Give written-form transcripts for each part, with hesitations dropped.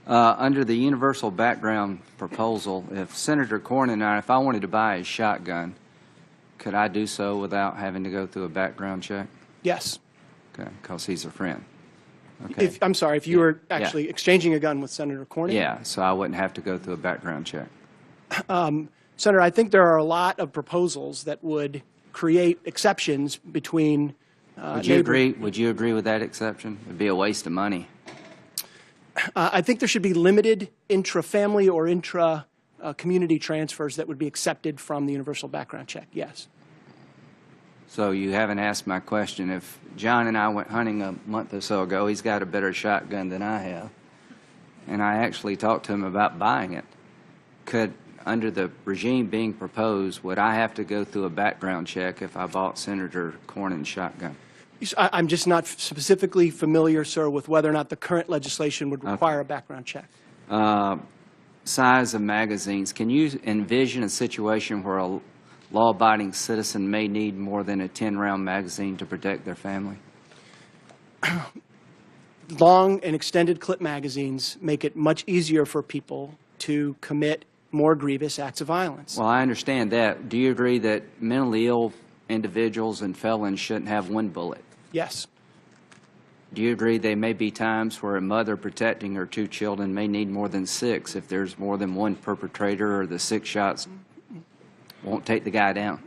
Under the universal background proposal, if Senator Cornyn and if I wanted to buy a shotgun, could I do so without having to go through a background check? Yes. Okay, because he's a friend. Okay. I'm sorry, if you were actually exchanging a gun with Senator Cornyn? Yeah, so I wouldn't have to go through a background check. Senator, I think there are a lot of proposals that would create exceptions between Would you agree with that exception? It would be a waste of money. I think there should be limited intra-family or intra-community transfers that would be accepted from the universal background check, yes. So you haven't asked my question. If John and I went hunting a month or so ago, he's got a better shotgun than I have, and I actually talked to him about buying it. Could, under the regime being proposed, would I have to go through a background check if I bought Senator Cornyn's shotgun? I'm just not specifically familiar, sir, with whether or not the current legislation would require a background check. Size of magazines. Can you envision a situation where a law-abiding citizen may need more than a 10-round magazine to protect their family? Long and extended clip magazines make it much easier for people to commit more grievous acts of violence. Well, I understand that. Do you agree that mentally ill individuals and felons shouldn't have one bullet? Yes. Do you agree there may be times where a mother protecting her 2 children may need more than 6 if there's more than one perpetrator or the 6 shots won't take the guy down?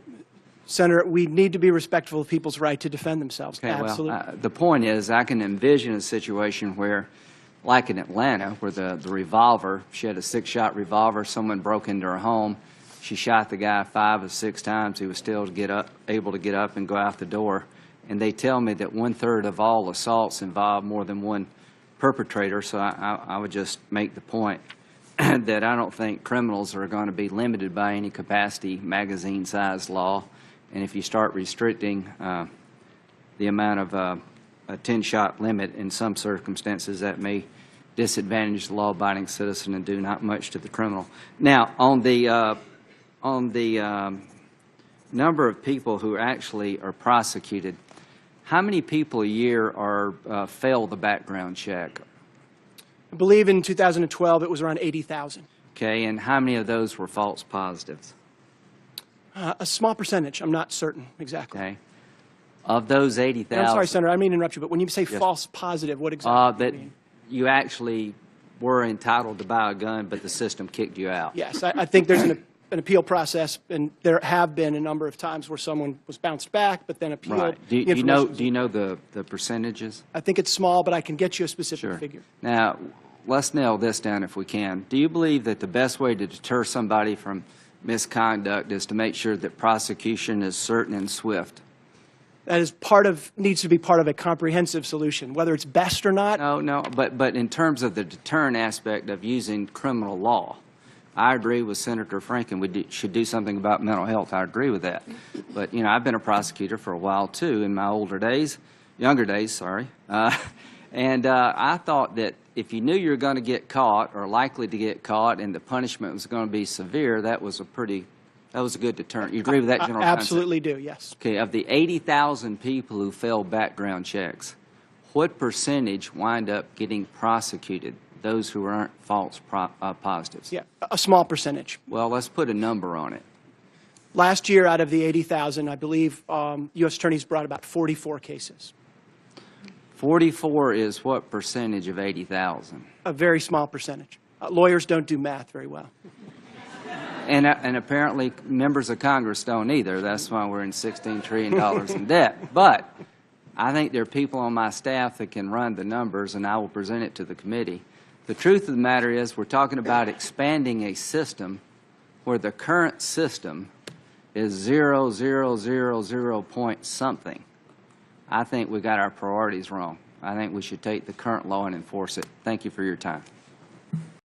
Senator, we need to be respectful of people's right to defend themselves. Okay, absolutely. Well, the point is I can envision a situation where, like in Atlanta, where the revolver, she had a 6-shot revolver, someone broke into her home, she shot the guy 5 or 6 times, he was still able to get up and go out the door. And they tell me that 1/3 of all assaults involve more than one perpetrator, so I would just make the point that I don't think criminals are going to be limited by any capacity magazine size law. And if you start restricting the amount of a 10-shot limit in some circumstances, that may disadvantage the law-abiding citizen and do not much to the criminal. Now, on the number of people who actually are prosecuted, how many people a year fail the background check? I believe in 2012 it was around 80,000. Okay, and how many of those were false positives? A small percentage. I'm not certain exactly. Okay. Of those 80,000. I'm sorry, Senator, I mean to interrupt you, but when you say false positive, what exactly do you mean? You actually were entitled to buy a gun, but the system kicked you out. Yes, I think there's an appeal process, and there have been a number of times where someone was bounced back, but then appealed. Right. Do you know the percentages? I think it's small, but I can get you a specific figure. Now, let's nail this down if we can. Do you believe that the best way to deter somebody from misconduct is to make sure that prosecution is certain and swift? That is needs to be part of a comprehensive solution, whether it's best or not. No, but in terms of the deterrent aspect of using criminal law, I agree with Senator Franken. We should do something about mental health. I agree with that. But, you know, I've been a prosecutor for a while, too, in my younger days, sorry. And I thought that if you knew you were going to get caught or likely to get caught and the punishment was going to be severe, that was a good deterrent. You agree with that general concept? Absolutely do, yes. Okay, of the 80,000 people who failed background checks, what percentage wind up getting prosecuted? Those who aren't false positives? Yeah, a small percentage. Well, let's put a number on it. Last year, out of the 80,000, I believe U.S. attorneys brought about 44 cases. 44 is what percentage of 80,000? A very small percentage. Lawyers don't do math very well. And apparently members of Congress don't either. That's why we're in $16 trillion in debt. But I think there are people on my staff that can run the numbers, and I will present it to the committee. The truth of the matter is we're talking about expanding a system where the current system is 0.000 point something. I think we got our priorities wrong. I think we should take the current law and enforce it. Thank you for your time.